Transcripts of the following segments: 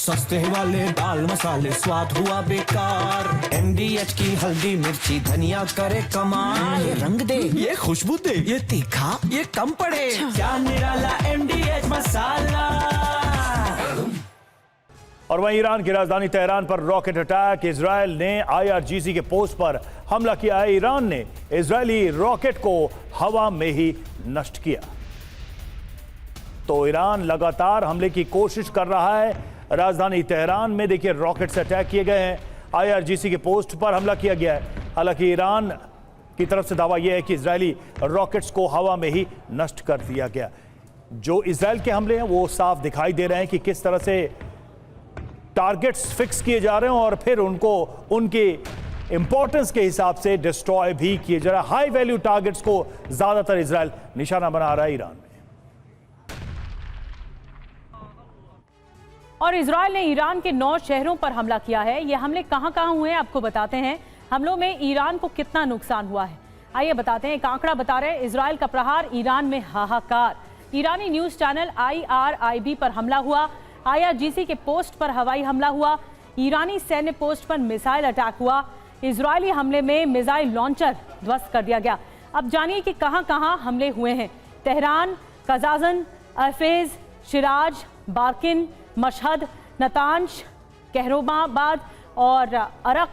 सस्ते वाले दाल मसाले स्वाद हुआ बेकार। MDH की हल्दी मिर्ची धनिया करे कमाल। ये रंग दे, ये खुशबू दे, ये तीखा, ये कम पड़े। क्या निराला MDH मसाला। और वहीं ईरान की राजधानी तेहरान पर रॉकेट अटैक। इजराइल ने IRGC के पोस्ट पर हमला किया है। ईरान ने इजरायली रॉकेट को हवा में ही नष्ट किया। तो ईरान लगातार हमले की कोशिश कर रहा है। राजधानी तेहरान में देखिए रॉकेट से अटैक किए गए हैं। IRGC के पोस्ट पर हमला किया गया है। हालांकि ईरान की तरफ से दावा यह है कि इजरायली रॉकेट्स को हवा में ही नष्ट कर दिया गया। जो इजराइल के हमले हैं वो साफ दिखाई दे रहे हैं कि किस तरह से टारगेट्स फिक्स किए जा रहे हैं और फिर उनको उनके इंपॉर्टेंस के हिसाब से डिस्ट्रॉय भी किए जा रहे हैं। हाई वैल्यू टारगेट्स को ज्यादातर इजराइल निशाना बना रहा है ईरान में। और इजराइल ने ईरान के 9 शहरों पर हमला किया है। ये हमले कहां हुए हैं आपको बताते हैं। हमलों में ईरान को कितना नुकसान हुआ है आइए बताते हैं। एक आंकड़ा बता रहे हैं, इजराइल का प्रहार, ईरान में हाहाकार। ईरानी न्यूज चैनल IRIB पर हमला हुआ। IRGC के पोस्ट पर हवाई हमला हुआ। ईरानी सैन्य पोस्ट पर मिसाइल अटैक हुआ। इजरायली हमले में मिसाइल लॉन्चर ध्वस्त कर दिया गया। अब जानिए कि कहां हमले हुए हैं। Tehran, कजाजन, अफेज, Siraj, Barkin, Mashhad, Natanz, कहरोबाबाद और अरक।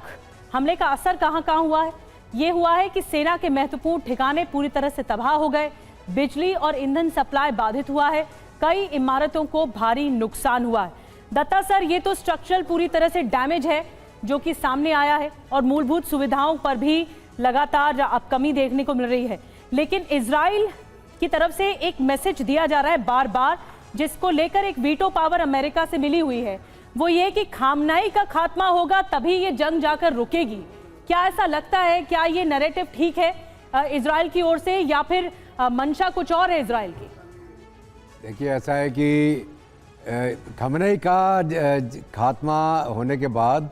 हमले का असर कहां हुआ है? ये हुआ है कि सेना के महत्वपूर्ण ठिकाने पूरी तरह से तबाह हो गए। बिजली और ईंधन सप्लाई बाधित हुआ है। कई इमारतों को भारी नुकसान हुआ है। दत्ता सर, ये तो स्ट्रक्चरल पूरी तरह से डैमेज है जो कि सामने आया है और मूलभूत सुविधाओं पर भी लगातार अब कमी देखने को मिल रही है। लेकिन इजराइल की तरफ से एक मैसेज दिया जा रहा है बार बार, जिसको लेकर एक वीटो पावर अमेरिका से मिली हुई है। वो ये कि खामनाई का खात्मा होगा तभी ये जंग जाकर रुकेगी। क्या ऐसा लगता है? क्या ये नैरेटिव ठीक है इजराइल की ओर से या फिर मंशा कुछ और है इजराइल की? देखिए, ऐसा है कि खमेनी का खात्मा होने के बाद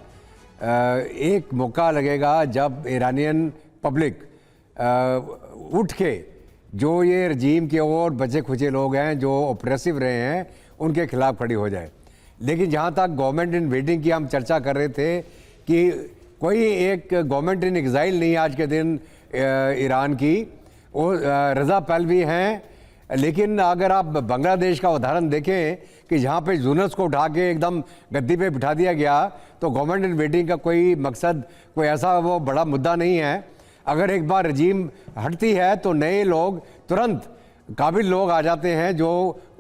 एक मौका लगेगा जब ईरानियन पब्लिक उठ के जो ये रजीम के और बचे खुचे लोग हैं जो ऑपरेसिव रहे हैं उनके खिलाफ खड़ी हो जाए। लेकिन जहाँ तक गवर्नमेंट इन वेटिंग की हम चर्चा कर रहे थे कि कोई एक गवर्नमेंट इन एग्जाइल नहीं आज के दिन ईरान की, वो रज़ा पहलवी हैं। लेकिन अगर आप बांग्लादेश का उदाहरण देखें कि जहाँ पे यूनुस को उठा के एकदम गद्दी पे बिठा दिया गया, तो गवर्नमेंट इन वेटिंग का कोई मकसद, कोई ऐसा वो बड़ा मुद्दा नहीं है। अगर एक बार रजीम हटती है तो नए लोग, तुरंत काबिल लोग आ जाते हैं जो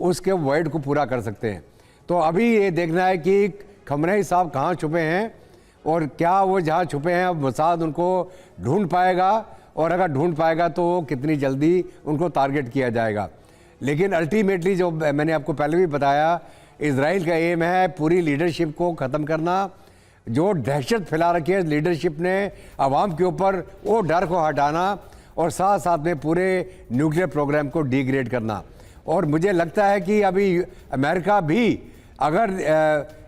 उसके वॉइड को पूरा कर सकते हैं। तो अभी ये देखना है कि खमेनी साहब कहाँ छुपे हैं और क्या वो जहाँ छुपे हैं अब मोसाद उनको ढूंढ पाएगा, और अगर ढूंढ पाएगा तो कितनी जल्दी उनको टारगेट किया जाएगा। लेकिन अल्टीमेटली जो मैंने आपको पहले भी बताया, इजराइल का एम है पूरी लीडरशिप को ख़त्म करना। जो दहशत फैला रखी है लीडरशिप ने आवाम के ऊपर, वो डर को हटाना और साथ साथ में पूरे न्यूक्लियर प्रोग्राम को डिग्रेड करना। और मुझे लगता है कि अभी अमेरिका भी अगर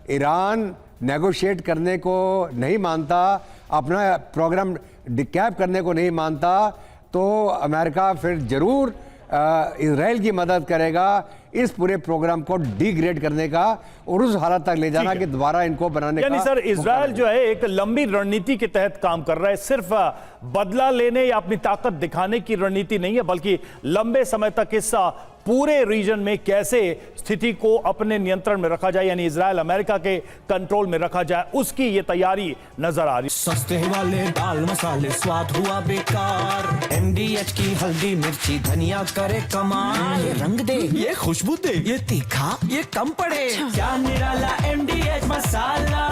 ईरान नेगोशिएट करने को नहीं मानता, अपना प्रोग्राम डिकैप करने को नहीं मानता, तो अमेरिका फिर ज़रूर इजराइल की मदद करेगा इस पूरे प्रोग्राम को डिग्रेड करने का और उस हालत तक ले जाना कि दोबारा इनको बनाने का। यानी सर इजराइल जो है एक लंबी रणनीति के तहत काम कर रहा है। सिर्फ बदला लेने या अपनी ताकत दिखाने की रणनीति नहीं है, बल्कि लंबे समय तक इस पूरे रीजन में कैसे स्थिति को अपने नियंत्रण में रखा जाए, यानी इजराइल अमेरिका के कंट्रोल में रखा जाए, उसकी ये तैयारी नजर आ रही। सस्ते वाले दाल मसाले स्वाद हुआ बेकार। MDH की हल्दी मिर्ची धनिया करे कमाल। ये रंग दे, ये खुशबू दे, ये तीखा, ये कम पड़े। क्या निराला MDH मसाला।